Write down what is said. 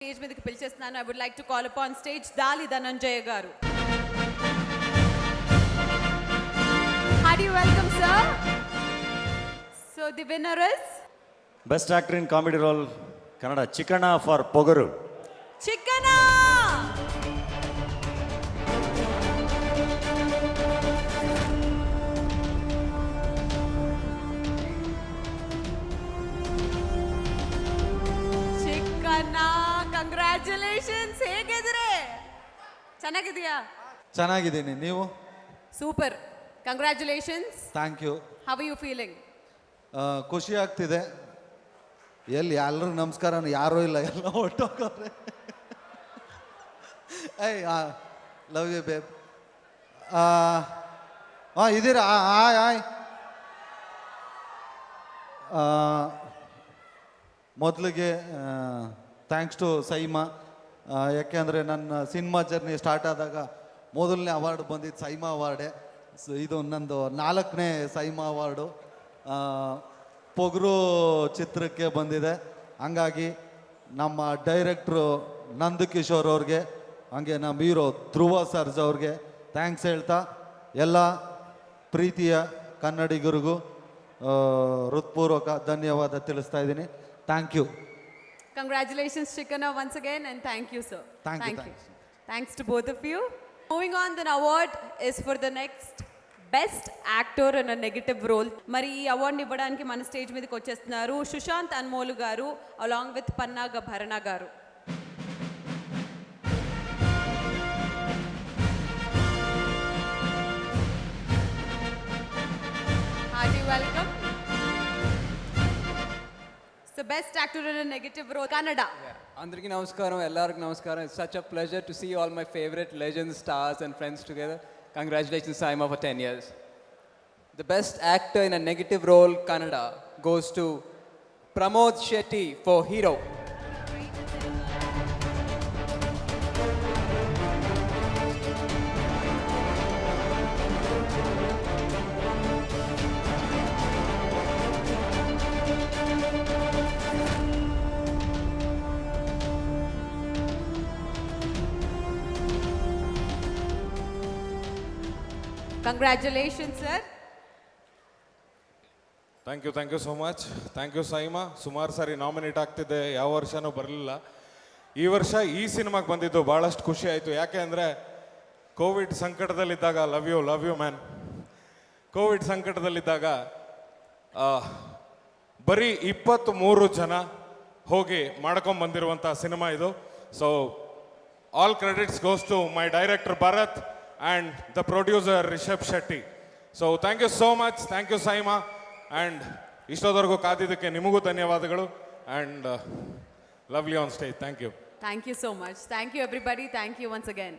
Stage మీదకి పిలిచేస్తున్నాను. I would like to call upon stage Dali Dhananjaya garu. How do you welcome, sir? So the winner is Best actor in comedy role, Kannada, Chikkana for Pogaru. Chikkana. Chikkanna, congratulations. ಹೇಗಿದ್ರೆ? ಚೆನ್ನಾಗಿದೆಯಾ? ಚೆನ್ನಾಗಿದ್ದೀನಿ. ನೀವು? Super. Congratulations. Thank you. How are you feeling? ಖುಷಿ ಆಗ್ತಿದೆ. ಎಲ್ಲಿ ಎಲ್ಲರೂ ನಮಸ್ಕಾರ, ಯಾರೂ ಇಲ್ಲ, ಎಲ್ಲ ಹೊಟ್ಟೋಗವ್ರೆ. ಏಯ್ ಲವ್ ಯು ಬೇಬ್. ಇದ್ದೀರಾ? ಆಯ್ ಮೊದಲಿಗೆ ಥ್ಯಾಂಕ್ಸ್ ಟು ಸೈಮಾ. ಯಾಕೆಂದರೆ ನನ್ನ ಸಿನಿಮಾ ಜರ್ನಿ ಸ್ಟಾರ್ಟ್ ಆದಾಗ ಮೊದಲನೇ ಅವಾರ್ಡ್ ಬಂದಿದ್ದು ಸೈಮಾ ಅವಾರ್ಡೇ. ಸೊ ಇದು ನಂದು 4ನೇ ಸೈಮಾ ಅವಾರ್ಡು. ಪೊಗರು ಚಿತ್ರಕ್ಕೆ ಬಂದಿದೆ. ಹಂಗಾಗಿ ನಮ್ಮ ಡೈರೆಕ್ಟ್ರು ನಂದಕಿಶೋರ್ ಅವ್ರಿಗೆ, ಹಾಗೆ ನಮ್ಮ ಹೀರೋ ಧ್ರುವ ಸರ್ಜ್ ಅವ್ರಿಗೆ ಥ್ಯಾಂಕ್ಸ್ ಹೇಳ್ತಾ, ಎಲ್ಲ ಪ್ರೀತಿಯ ಕನ್ನಡಿಗರಿಗೂ ಹೃತ್ಪೂರ್ವಕ ಧನ್ಯವಾದ ತಿಳಿಸ್ತಾ ಇದ್ದೀನಿ. Thank you. Congratulations, Chikkana, once again, and thank you, sir. Thank you. Thanks to both of you. Moving on, the award is for the next best actor in a negative role. మరి ఈ అవార్డుని ఇవ్వడానికి మన stage మీదకి వచ్చేస్తున్నారు సుశాంత్ అన్మోలు గారు along with Pannaga భరణ గారు. Hearty welcome. So best actor in a negative role, Kannada. అందరికీ నమస్కారం, ఎల్లరికీ నమస్కారం. It's such a pleasure to see all my favorite legends, stars and friends together. Congratulations, Saima, for 10 years. The best actor in a negative role, Kannada, goes to Pramod Shetty for Hero. Congratulations, sir. Thank you so much. Thank you SIIMA. ಸುಮಾರು ಸಾರಿ nominate ಆಗ್ತಿದ್ದೆ, ಯಾವ ವರ್ಷನೂ ಬರಲಿಲ್ಲ. ಈ ವರ್ಷ ಈ ಸಿನಿಮಾಗೆ ಬಂದಿದ್ದು ಭಾಳಷ್ಟು ಖುಷಿ ಆಯಿತು. ಯಾಕೆ ಅಂದರೆ ಕೋವಿಡ್ ಸಂಕಟದಲ್ಲಿದ್ದಾಗ, ಲವ್ ಯು ಮ್ಯಾನ್, ಕೋವಿಡ್ ಸಂಕಟದಲ್ಲಿದ್ದಾಗ ಬರೀ 23 ಜನ ಹೋಗಿ ಮಾಡ್ಕೊಂಬಂದಿರುವಂಥ ಸಿನಿಮಾ ಇದು. So all credits goes to my director Bharath and the producer Rishab Shetty. So thank you so much. Thank you SIIMA. And ಇಷ್ಟೋದವರೆಗೂ ಕಾದಿದ್ದಕ್ಕೆ ನಿಮಗೂ ಧನ್ಯವಾದಗಳು. And lovely on stage. Thank you. Thank you so much. Thank you, everybody. Thank you once again.